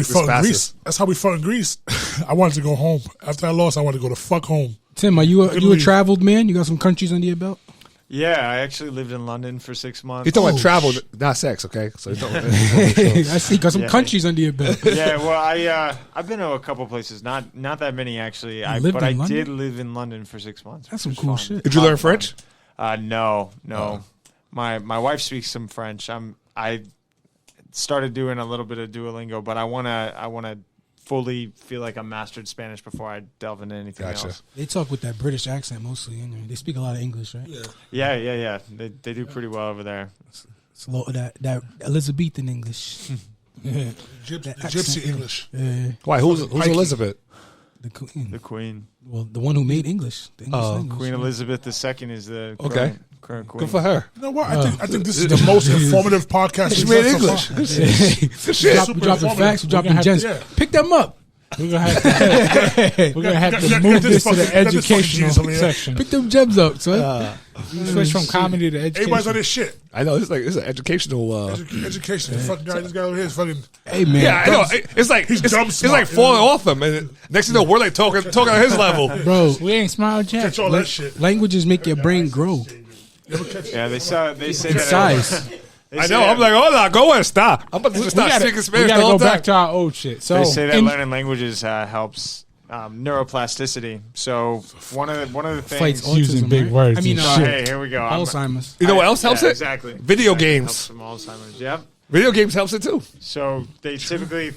felt in Greece. That's how we felt in Greece. I wanted to go home. After I lost, I wanted to go the fuck home. Tim, are you a traveled man? You got some countries under your belt? Yeah, I actually lived in London for 6 months. You're talking about travel, not sex, okay? So you're talking I see, got some countries under your belt. Yeah, well, I've been to a couple places, not that many actually. But I did live in London for 6 months. That's some cool shit. Did you learn French? No. My wife speaks some French. I started doing a little bit of Duolingo, but I wanna fully feel like I'm mastered Spanish before I delve into anything else. They talk with that British accent mostly. They speak a lot of English, right? Yeah. They do pretty well over there. It's a lot of that Elizabethan English. Gypsy English. Why? Who's Elizabeth? The Queen. Well, the one who made English. The English language. Queen Elizabeth II is the current queen. Good for her. You know what? I think this is the most informative podcast She made English. Good shit. We dropping facts. We dropping gems. Pick them up. We're gonna have to move this to the educational section. Pick them gems up, son. Switch from comedy to education. Everybody's on this shit. I know it's an educational. Education. Fucking guy, this guy over here is fucking. Hey man. Yeah, I know. It's like it's like falling off him, and next thing you know, we're like talking on his level, bro. We ain't smile jack. Catch all that shit. Languages make your brain grow. Yeah, they say that. Size. I know. I'm like, hola, go and stop. I'm about to just start speaking Spanish. We gotta the whole go time. back to our old shit. So they say that learning languages helps neuroplasticity. So one of the things Fights using autism, big right? words. I mean, and hey, here we go. Alzheimer's. You know what else helps it? Exactly. Video games. Helps from Alzheimer's. Yep. Video games helps it too. So they typically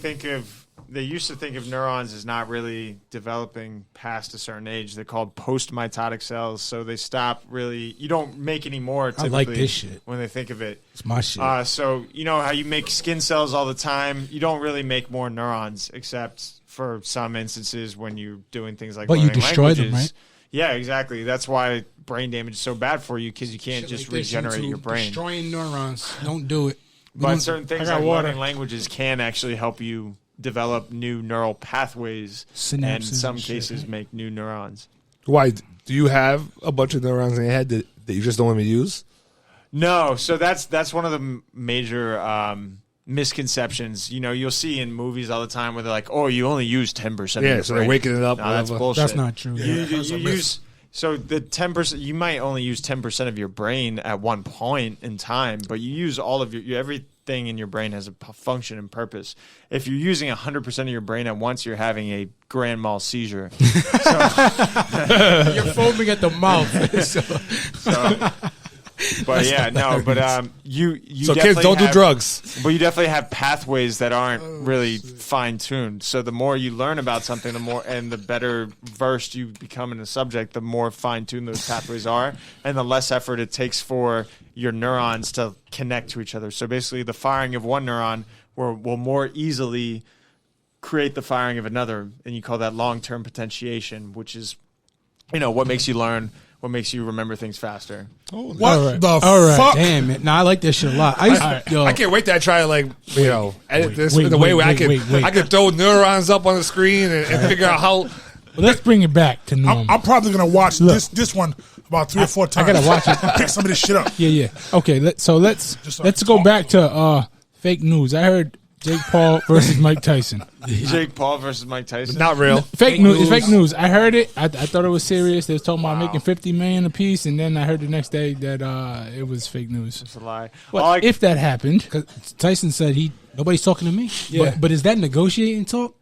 they used to think of neurons as not really developing past a certain age. They're called post-mitotic cells. So they stop really. You don't make any more. I like this shit. When they think of it. It's my shit. So you know how you make skin cells all the time. You don't really make more neurons, except for some instances when you're doing things like. But you learning destroy languages. them, right? Yeah, exactly. That's why brain damage is so bad for you, because you can't Shit just like this, regenerate YouTube, your brain. Destroying neurons. Don't do it. But certain things like water. learning languages can actually help you develop new neural pathways, Synapses and in some and shit, cases right? make new neurons. Why? Do you have a bunch of neurons in your head that you just don't even use? No, so that's one of the major misconceptions. You know, you'll see in movies all the time where they're like, "Oh, you only use 10% of your so brain." they're waking it up. No, that's bullshit. That's not true. You use so the 10%. You might only use 10% of your brain at one point in time, but you use all of your everything in your brain has a function and purpose. If you're using 100% of your brain at once, you're having a grand mal seizure. You're foaming at the mouth. But yeah, no, but you So kids don't do drugs. But you definitely have pathways that aren't really fine tuned. So the more you learn about something, the more and the better versed you become in the subject, the more fine tuned those pathways are, and the less effort it takes for your neurons to connect to each other. So basically, the firing of one neuron will more easily create the firing of another, and you call that long-term potentiation, which is, what makes you learn. What makes you remember things faster? What the All right, fuck? damn it. Nah, I like that shit a lot. I can't wait to try to edit this in a way where I can throw neurons up on the screen and figure out how. Well, let's bring it back to normal. I'm probably gonna watch this one about 3 or 4 times. I gotta watch it. Pick some of this shit up. Yeah. Okay, let's go back to fake news. I heard Jake Paul versus Mike Tyson. Jake Paul versus Mike Tyson. Not real. Fake news. It's fake news. I heard it. I thought it was serious. They was talking about making $50 million a piece, and then I heard the next day that it was fake news. It's a lie. Well, if that happened, Because Tyson said nobody's talking to me. Yeah. But is that negotiating talk?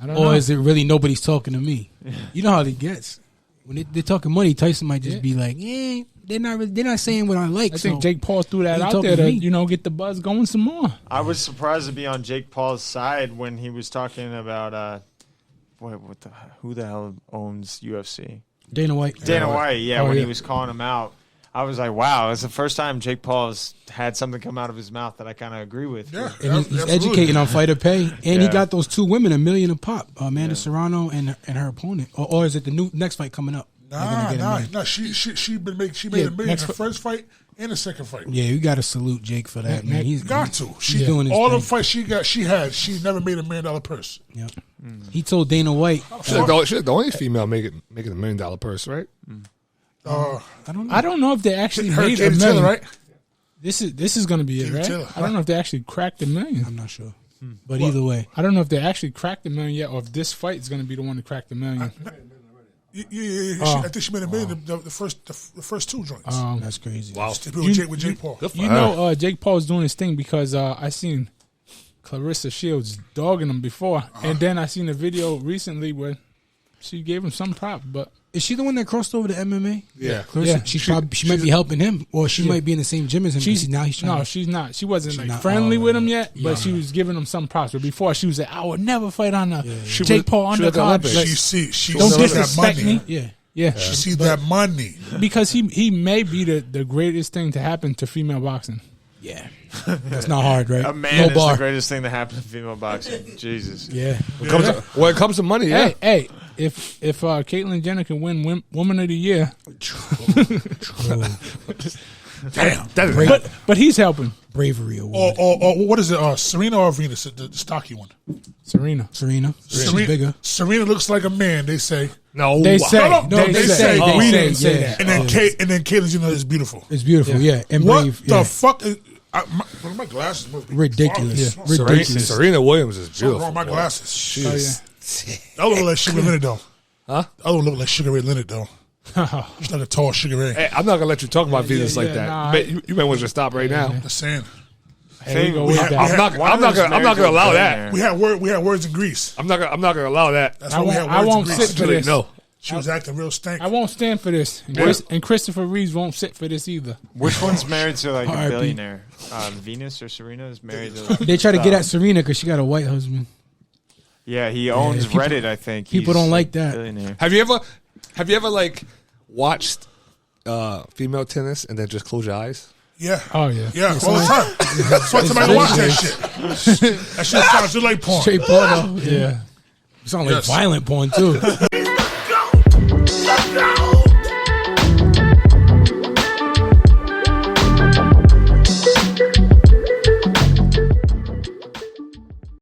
I don't know. Or is it really nobody's talking to me? You know how it gets. When they're talking money, Tyson might just be like, they're not saying what I like. I think Jake Paul threw that out there to get the buzz going some more. I was surprised to be on Jake Paul's side when he was talking about who the hell owns UFC? Dana White. Dana White, when yeah. he was calling him out. I was like, wow, it's the first time Jake Paul has had something come out of his mouth that I kind of agree with. Yeah, And he's educating on fighter pay. And he got those 2 women $1 million a pop, Amanda Serrano and her opponent. Or is it the next fight coming up? Nah. She made $1 million in her first fight and the second fight. Yeah, you got to salute Jake for that, man. He's Got to. She's doing his all thing. the fights she never made $1 million purse. Yeah. He told Dana White. She's the only female making $1 million purse, right? I don't know if they actually Her made $1 million. Taylor, right? This is going to be it, right? Taylor, I don't know if they actually cracked $1 million. I'm not sure. But either way, I don't know if they actually cracked the million yet, or if this fight is going to be the one to crack the million. Yeah. I think she made $1 million the first two joints. that's crazy. Wow. With Jake Paul. You know, Jake Paul's doing his thing because I seen Clarissa Shields dogging him before, and then I seen a video recently where she gave him some prop. But Is she the one that crossed over to MMA? Yeah. Clarissa, Yeah. she might be helping him, or she might be in the same gym as him. she's Now he's trying. no, she's not. She wasn't like not- friendly oh, with him yet, yeah. but she was giving him some props. But before she was like, I would never fight on a She Jake was- Paul she was at the undercard. Olympics. Like, She don't sees that disrespect money. me. Yeah. Yeah, She sees that money. because he may be the greatest thing to happen to female boxing. Yeah. That's not hard, right? A man no is bar. the greatest thing to happen in female boxing. Jesus. Yeah. When it comes to money, yeah. Hey, if Caitlyn Jenner can win Woman of the Year, Damn. That is but he's helping Bravery award. Or what is it? Serena or Venus? The stocky one. Serena. Serena. She's bigger. Serena looks like a man. They say. no. They say, No, they say, Oh, they we say, didn't say that. And then Caitlyn Jenner is beautiful. It's beautiful, yeah. And What brave. the yeah. fuck? My glasses must be Ridiculous. far- Yeah. Ridiculous. Serena Williams is Something beautiful. wrong with my boy. glasses. Oh, That look like Sugar Leonard though. Huh? I don't look like Sugar Ray Leonard though. yeah. She's like a tall Sugar Ray. Hey, I'm not gonna let you talk about Venus like yeah, that. nah, you may want to stop right now. Just saying. Hey, we go We way have- back. I'm not. One I'm of not them's gonna. I'm married not to gonna a allow billionaire. that. We had words in Greece. I'm not gonna allow that. That's I why we won't- had I words won't in sit Greece. for this. No. She was acting real stank. I won't stand for this. And Christopher Reeves won't sit for this either. Which one's married to like a R.I.P. billionaire? Venus or Serena is married to. Like, They try to get at Serena because she got a white husband. yeah, he owns people- Reddit. I think people He's don't like a that. Billionaire. Have you ever like watched female tennis and then just close your eyes? Yeah. Oh yeah. Yeah, all the time. That's why somebody watch that shit. That shit sounds just like porn. Straight porno. Yeah. It sounds like Yes. violent porn too. Let's go!